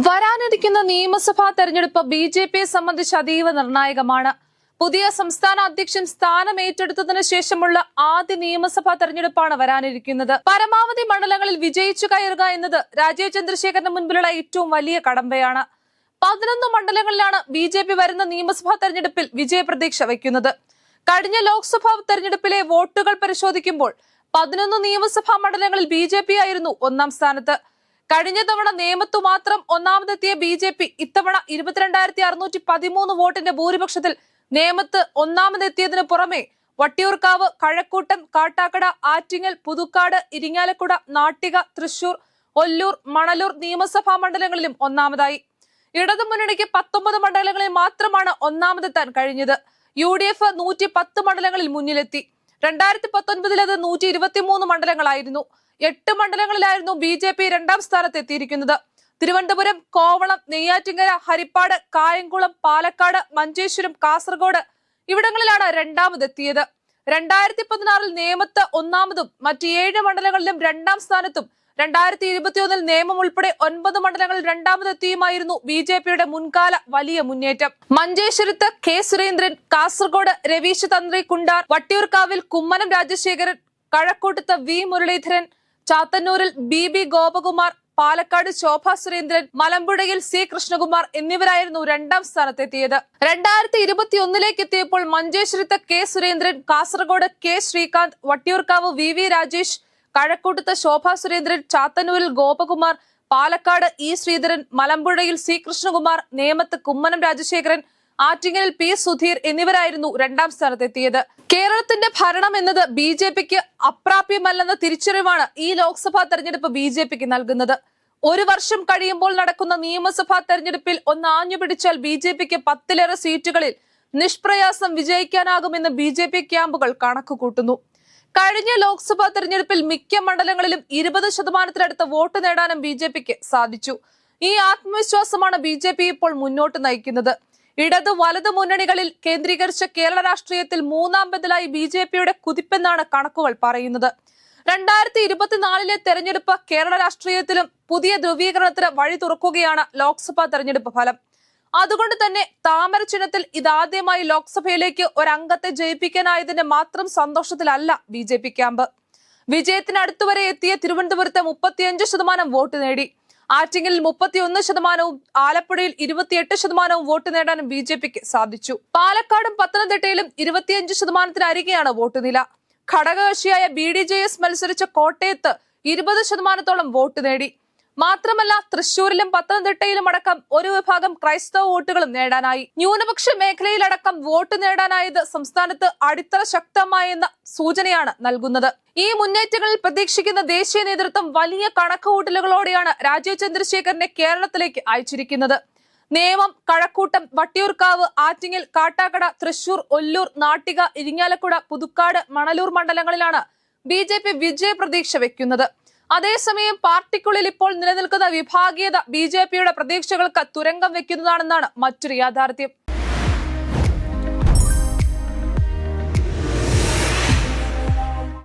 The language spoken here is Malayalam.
വരാനിരിക്കുന്ന നിയമസഭാ തെരഞ്ഞെടുപ്പ് ബി.ജെ.പിയെ സംബന്ധിച്ച് അതീവ നിർണായകമാണ്. പുതിയ സംസ്ഥാന അധ്യക്ഷൻ സ്ഥാനം ഏറ്റെടുത്തതിനു ശേഷമുള്ള ആദ്യ നിയമസഭാ തെരഞ്ഞെടുപ്പാണ് വരാനിരിക്കുന്നത്. പരമാവധി മണ്ഡലങ്ങളിൽ വിജയിച്ചു കയറുക എന്നത് രാജീവ് ചന്ദ്രശേഖരന് മുൻപിലുള്ള ഏറ്റവും വലിയ കടമ്പയാണ്. 11 മണ്ഡലങ്ങളിലാണ് ബി.ജെ.പി വരുന്ന നിയമസഭാ തെരഞ്ഞെടുപ്പിൽ വിജയപ്രതീക്ഷ വയ്ക്കുന്നത്. കഴിഞ്ഞ ലോക്സഭാ തെരഞ്ഞെടുപ്പിലെ വോട്ടുകൾ പരിശോധിക്കുമ്പോൾ 11 നിയമസഭാ മണ്ഡലങ്ങളിൽ ബി.ജെ.പി ആയിരുന്നു ഒന്നാം സ്ഥാനത്ത്. കഴിഞ്ഞ തവണ നേമത്തു മാത്രം ഒന്നാമതെത്തിയ ബി.ജെ.പി ഇത്തവണ 22,613 വോട്ടിന്റെ ഭൂരിപക്ഷത്തിൽ നേമത്ത് ഒന്നാമതെത്തിയതിനു പുറമെ വട്ടിയൂർക്കാവ്, കഴക്കൂട്ടം, കാട്ടാക്കട, ആറ്റിങ്ങൽ, പുതുക്കാട്, ഇരിങ്ങാലക്കുട, നാട്ടിക, തൃശൂർ, ഒല്ലൂർ, മണലൂർ നിയമസഭാ മണ്ഡലങ്ങളിലും ഒന്നാമതായി. ഇടതുമുന്നണിക്ക് 19 മണ്ഡലങ്ങളിൽ മാത്രമാണ് ഒന്നാമതെത്താൻ കഴിഞ്ഞത്. UDF 110 മണ്ഡലങ്ങളിൽ മുന്നിലെത്തി. 2019 അത് 123 മണ്ഡലങ്ങളായിരുന്നു. 8 മണ്ഡലങ്ങളിലായിരുന്നു ബി.ജെ.പി രണ്ടാം സ്ഥാനത്ത് എത്തിയിരിക്കുന്നത്. തിരുവനന്തപുരം, കോവളം, നെയ്യാറ്റിങ്കര, ഹരിപ്പാട്, കായംകുളം, പാലക്കാട്, മഞ്ചേശ്വരം, കാസർഗോഡ് ഇവിടങ്ങളിലാണ് രണ്ടാമതെത്തിയത്. 2016 നേമത്ത് ഒന്നാമതും മറ്റ് 7 മണ്ഡലങ്ങളിലും രണ്ടാം സ്ഥാനത്തും 2021 നേമം ഉൾപ്പെടെ 9 മണ്ഡലങ്ങളിൽ രണ്ടാമതെത്തിയുമായിരുന്നു ബി.ജെ.പിയുടെ മുൻകാല വലിയ മുന്നേറ്റം. മഞ്ചേശ്വരത്ത് കെ സുരേന്ദ്രൻ, കാസർഗോഡ് രവീശ് തന്ത്രി കുണ്ടാർ, വട്ടിയൂർക്കാവിൽ കുമ്മനം രാജശേഖരൻ, കഴക്കൂട്ടത്ത് വി മുരളീധരൻ, ചാത്തന്നൂരിൽ ബി ഗോപകുമാർ, പാലക്കാട് ശോഭാ സുരേന്ദ്രൻ, മലമ്പുഴയിൽ സി കൃഷ്ണകുമാർ എന്നിവരായിരുന്നു രണ്ടാം സ്ഥാനത്തെത്തിയത്. 2021 എത്തിയപ്പോൾ മഞ്ചേശ്വരത്ത് K Surendran, Kasaragod K Sreekanth, Vattiyoorkavu V Rajesh, കഴക്കൂട്ടത്ത് ശോഭാ സുരേന്ദ്രൻ, ചാത്തന്നൂരിൽ ഗോപകുമാർ, പാലക്കാട് ഇ ശ്രീധരൻ, മലമ്പുഴയിൽ സി കൃഷ്ണകുമാർ, നേമത്ത് കുമ്മനം രാജശേഖരൻ, ആറ്റിങ്ങലിൽ പി സുധീർ എന്നിവരായിരുന്നു രണ്ടാം സ്ഥാനത്തെത്തിയത്. കേരളത്തിന്റെ ഭരണം എന്നത് ബി.ജെ.പിക്ക് അപ്രാപ്യമല്ലെന്ന തിരിച്ചറിവാണ് ഈ ലോക്സഭാ തെരഞ്ഞെടുപ്പ് ബി.ജെ.പിക്ക് നൽകുന്നത്. ഒരു വർഷം കഴിയുമ്പോൾ നടക്കുന്ന നിയമസഭാ തെരഞ്ഞെടുപ്പിൽ ഒന്ന് ആഞ്ഞു പിടിച്ചാൽ ബി.ജെ.പിക്ക് 10ലേറെ സീറ്റുകളിൽ നിഷ്പ്രയാസം വിജയിക്കാനാകുമെന്ന് ബി.ജെ.പി ക്യാമ്പുകൾ കണക്കുകൂട്ടുന്നു. കഴിഞ്ഞ ലോക്സഭാ തെരഞ്ഞെടുപ്പിൽ മിക്ക മണ്ഡലങ്ങളിലും 20% വോട്ട് നേടാനും ബി.ജെ.പിക്ക് സാധിച്ചു. ഈ ആത്മവിശ്വാസമാണ് ബി.ജെ.പി ഇപ്പോൾ മുന്നോട്ട് നയിക്കുന്നത്. ഇടതു വലതു മുന്നണികളിൽ കേന്ദ്രീകരിച്ച കേരള രാഷ്ട്രീയത്തിൽ മൂന്നാം ബദലായി ബി.ജെ.പിയുടെ കുതിപ്പെന്നാണ് കണക്കുകൾ പറയുന്നത്. 2024 തെരഞ്ഞെടുപ്പ് കേരള രാഷ്ട്രീയത്തിലും പുതിയ ധ്രുവീകരണത്തിന് വഴി തുറക്കുകയാണ് ലോക്സഭാ തെരഞ്ഞെടുപ്പ് ഫലം. അതുകൊണ്ട് തന്നെ താമര ചിഹ്നത്തിൽ ഇതാദ്യമായി ലോക്സഭയിലേക്ക് ഒരംഗത്തെ ജയിപ്പിക്കാനായതിന്റെ മാത്രം സന്തോഷത്തിലല്ല ബി.ജെ.പി ക്യാമ്പ്. വിജയത്തിന് അടുത്തുവരെ എത്തിയ തിരുവനന്തപുരത്ത് 35% വോട്ട് നേടി. ആറ്റിങ്ങലിൽ 31%, ആലപ്പുഴയിൽ 28% വോട്ട് നേടാനും ബി.ജെ.പിക്ക് സാധിച്ചു. പാലക്കാടും പത്തനംതിട്ടയിലും 25%-അരികെയാണ് വോട്ട് നില. ഘടകകക്ഷിയായ BDJS മത്സരിച്ച കോട്ടയത്ത് 20%-ഓളം വോട്ട് നേടി. മാത്രമല്ല തൃശൂരിലും പത്തനംതിട്ടയിലും അടക്കം ഒരു വിഭാഗം ക്രൈസ്തവ വോട്ടുകളും നേടാനായി. ന്യൂനപക്ഷ മേഖലയിലടക്കം വോട്ട് നേടാനായത് സംസ്ഥാനത്ത് അടിത്തറ ശക്തമായെന്ന സൂചനയാണ് നൽകുന്നത്. ഈ മുന്നേറ്റങ്ങളിൽ പ്രതീക്ഷിക്കുന്ന ദേശീയ നേതൃത്വം വലിയ കണക്കുകൂട്ടലുകളോടെയാണ് രാജീവ് ചന്ദ്രശേഖരനെ കേരളത്തിലേക്ക് അയച്ചിരിക്കുന്നത്. നേമം, കഴക്കൂട്ടം, വട്ടിയൂർക്കാവ്, ആറ്റിങ്ങൽ, കാട്ടാക്കട, തൃശൂർ, ഒല്ലൂർ, നാട്ടിക, ഇരിങ്ങാലക്കുട, പുതുക്കാട്, മണലൂർ മണ്ഡലങ്ങളിലാണ് ബി.ജെ.പി വിജയപ്രതീക്ഷ വെക്കുന്നത്. അതേസമയം പാർട്ടിക്കുള്ളിൽ ഇപ്പോൾ നിലനിൽക്കുന്ന വിഭാഗീയത ബി.ജെ.പിയുടെ പ്രതീക്ഷകൾക്ക് തുരങ്കം വെക്കുന്നതാണെന്നാണ് മറ്റൊരു യാഥാർത്ഥ്യം.